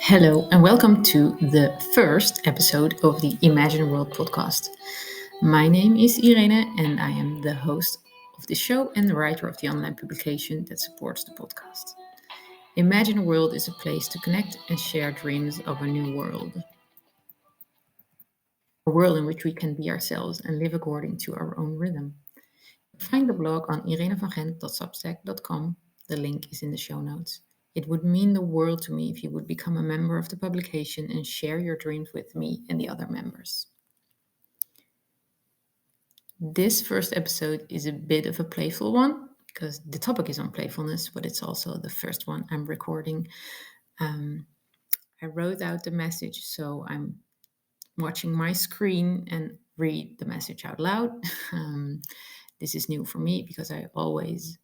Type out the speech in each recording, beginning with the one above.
Hello, and welcome to the first episode of the Imagine a World podcast. My name is Irene, and I am the host of the show and the writer of the online publication that supports the podcast. Imagine a World is a place to connect and share dreams of a new world. A world in which we can be ourselves and live according to our own rhythm. Find the blog on irenevangent.substack.com. The link is in the show notes. It would mean the world to me if you would become a member of the publication and share your dreams with me and the other members. This first episode is a bit of a playful one because the topic is on playfulness, but it's also the first one I'm recording. I wrote out the message, so I'm watching my screen and read the message out loud. This is new for me because I always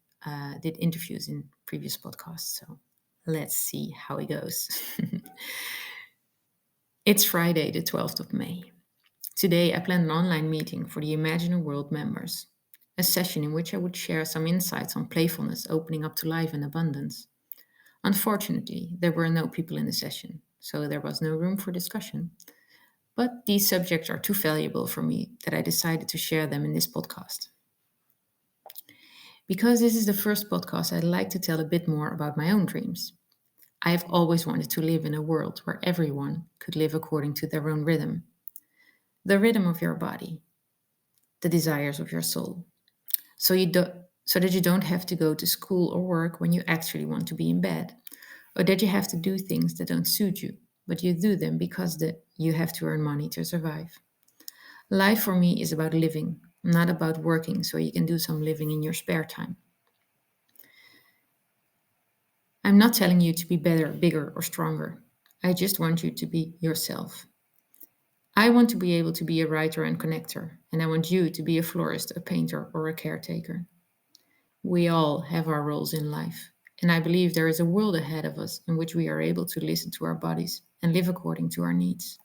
did interviews in previous podcasts. So let's see how it goes. It's Friday, the 12th of May. Today, I planned an online meeting for the Imagine a World members, a session in which I would share some insights on playfulness opening up to life and abundance. Unfortunately, there were no people in the session, so there was no room for discussion. But these subjects are too valuable for me that I decided to share them in this podcast. Because this is the first podcast, I'd like to tell a bit more about my own dreams. I have always wanted to live in a world where everyone could live according to their own rhythm. The rhythm of your body, the desires of your soul. So that you don't have to go to school or work when you actually want to be in bed, or that you have to do things that don't suit you, but you do them because you have to earn money to survive. Life for me is about living, not about working so you can do some living in your spare time. I'm not telling you to be better, bigger, or stronger. I just want you to be yourself. I want to be able to be a writer and connector, and I want you to be a florist, a painter, or a caretaker. We all have our roles in life, and I believe there is a world ahead of us in which we are able to listen to our bodies and live according to our needs,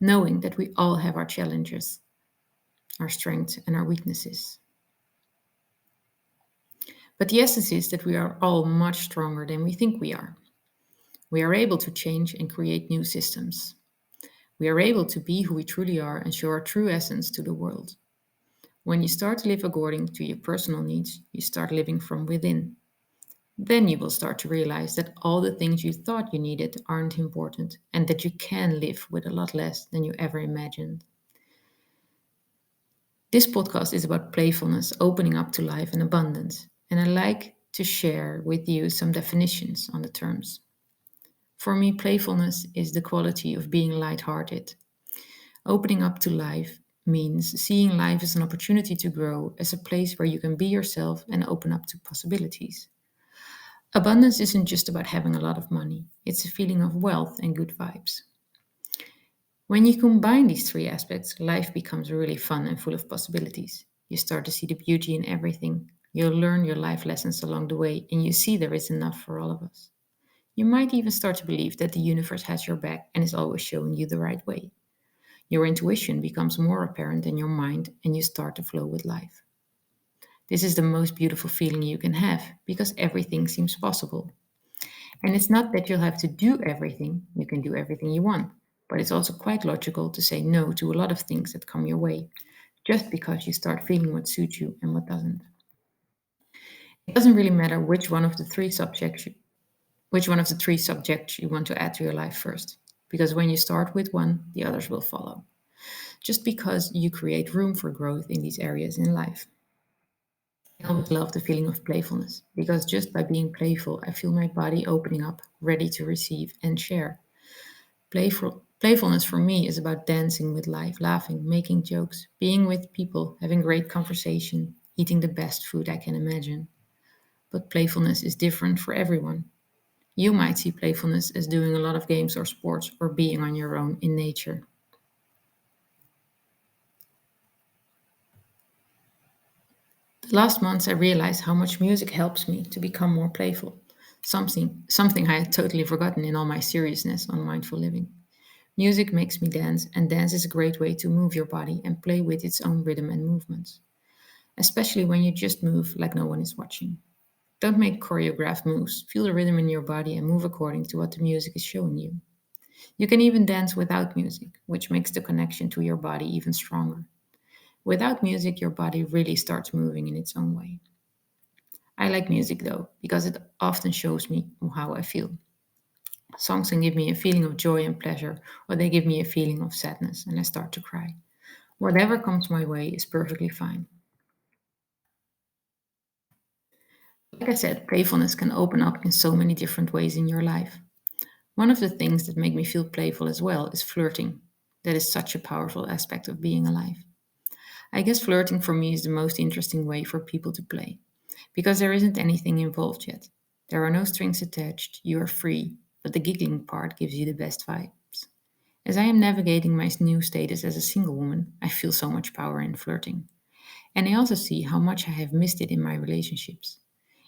knowing that we all have our challenges, our strengths, and our weaknesses. But the essence is that we are all much stronger than we think we are. We are able to change and create new systems. We are able to be who we truly are and show our true essence to the world. When you start to live according to your personal needs, you start living from within. Then you will start to realize that all the things you thought you needed aren't important and that you can live with a lot less than you ever imagined. This podcast is about playfulness, opening up to life and abundance, and I like to share with you some definitions on the terms. For me, playfulness is the quality of being lighthearted. Opening up to life means seeing life as an opportunity to grow, as a place where you can be yourself and open up to possibilities. Abundance isn't just about having a lot of money, it's a feeling of wealth and good vibes. When you combine these three aspects, life becomes really fun and full of possibilities. You start to see the beauty in everything. You'll learn your life lessons along the way, and you see there is enough for all of us. You might even start to believe that the universe has your back and is always showing you the right way. Your intuition becomes more apparent in your mind, and you start to flow with life. This is the most beautiful feeling you can have because everything seems possible. And it's not that you'll have to do everything, you can do everything you want, but it's also quite logical to say no to a lot of things that come your way, just because you start feeling what suits you and what doesn't. It doesn't really matter which one of the three subjects you want to add to your life first, because when you start with one, the others will follow. Just because you create room for growth in these areas in life. I always love the feeling of playfulness because just by being playful, I feel my body opening up, ready to receive and share. Playfulness for me is about dancing with life, laughing, making jokes, being with people, having great conversation, eating the best food I can imagine. But playfulness is different for everyone. You might see playfulness as doing a lot of games or sports or being on your own in nature. The last months I realized how much music helps me to become more playful. Something I had totally forgotten in all my seriousness on mindful living. Music makes me dance, and dance is a great way to move your body and play with its own rhythm and movements, especially when you just move like no one is watching. Don't make choreographed moves. Feel the rhythm in your body and move according to what the music is showing you. You can even dance without music, which makes the connection to your body even stronger. Without music, your body really starts moving in its own way. I like music though, because it often shows me how I feel. Songs can give me a feeling of joy and pleasure, or they give me a feeling of sadness and I start to cry. Whatever comes my way is perfectly fine. Like I said, playfulness can open up in so many different ways in your life. One of the things that make me feel playful as well is flirting. That is such a powerful aspect of being alive. I guess flirting for me is the most interesting way for people to play, because there isn't anything involved yet. There are no strings attached, you are free, but the giggling part gives you the best vibes. As I am navigating my new status as a single woman, I feel so much power in flirting. And I also see how much I have missed it in my relationships.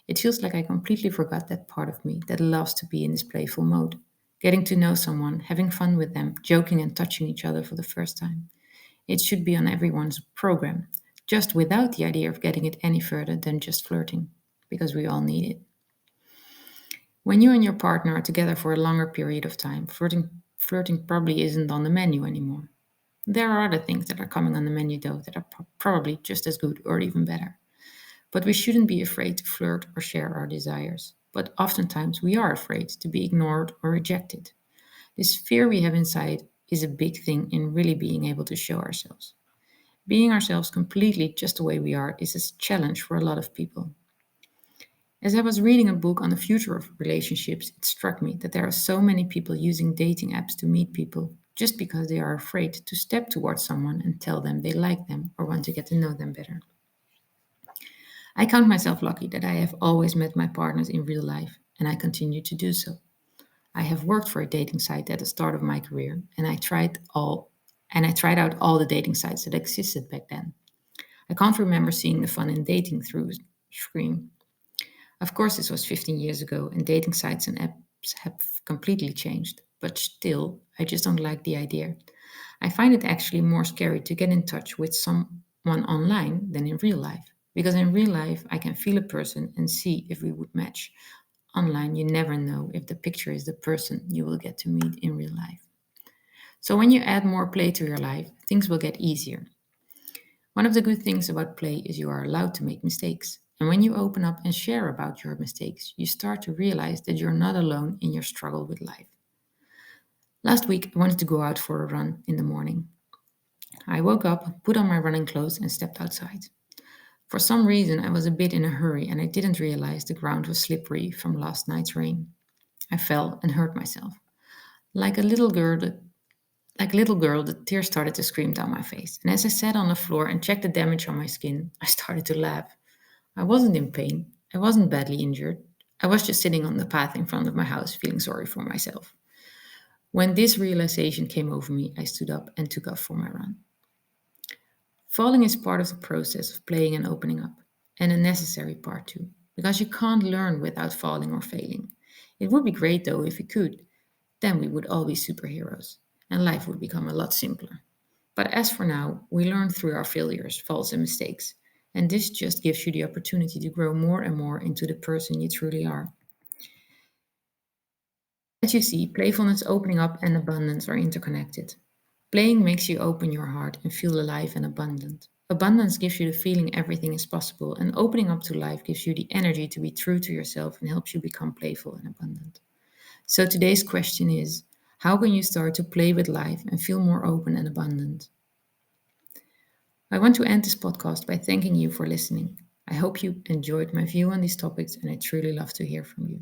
It feels like I completely forgot that part of me that loves to be in this playful mode. Getting to know someone, having fun with them, joking and touching each other for the first time. It should be on everyone's program, just without the idea of getting it any further than just flirting, because we all need it. When you and your partner are together for a longer period of time, flirting probably isn't on the menu anymore. There are other things that are coming on the menu though that are probably just as good or even better. But we shouldn't be afraid to flirt or share our desires. But oftentimes we are afraid to be ignored or rejected. This fear we have inside is a big thing in really being able to show ourselves. Being ourselves completely just the way we are is a challenge for a lot of people. As I was reading a book on the future of relationships, it struck me that there are so many people using dating apps to meet people just because they are afraid to step towards someone and tell them they like them or want to get to know them better. I count myself lucky that I have always met my partners in real life, and I continue to do so. I have worked for a dating site at the start of my career, and I tried out all the dating sites that existed back then. I can't remember seeing the fun in dating through screen. Of course, this was 15 years ago, and dating sites and apps have completely changed. But still, I just don't like the idea. I find it actually more scary to get in touch with someone online than in real life. Because in real life, I can feel a person and see if we would match. Online, you never know if the picture is the person you will get to meet in real life. So when you add more play to your life, things will get easier. One of the good things about play is you are allowed to make mistakes. And when you open up and share about your mistakes, you start to realize that you're not alone in your struggle with life. Last week, I wanted to go out for a run in the morning. I woke up, put on my running clothes, and stepped outside. For some reason, I was a bit in a hurry and I didn't realize the ground was slippery from last night's rain. I fell and hurt myself. Like a little girl, the tears started to stream down my face. And as I sat on the floor and checked the damage on my skin, I started to laugh. I wasn't in pain. I wasn't badly injured. I was just sitting on the path in front of my house, feeling sorry for myself. When this realization came over me, I stood up and took off for my run. Falling is part of the process of playing and opening up, and a necessary part too, because you can't learn without falling or failing. It would be great though if we could. Then we would all be superheroes, and life would become a lot simpler. But as for now, we learn through our failures, faults, and mistakes, and this just gives you the opportunity to grow more and more into the person you truly are. As you see, playfulness, opening up, and abundance are interconnected. Playing makes you open your heart and feel alive and abundant. Abundance gives you the feeling everything is possible, and opening up to life gives you the energy to be true to yourself and helps you become playful and abundant. So today's question is, how can you start to play with life and feel more open and abundant? I want to end this podcast by thanking you for listening. I hope you enjoyed my view on these topics, and I truly love to hear from you.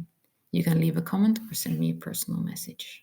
You can leave a comment or send me a personal message.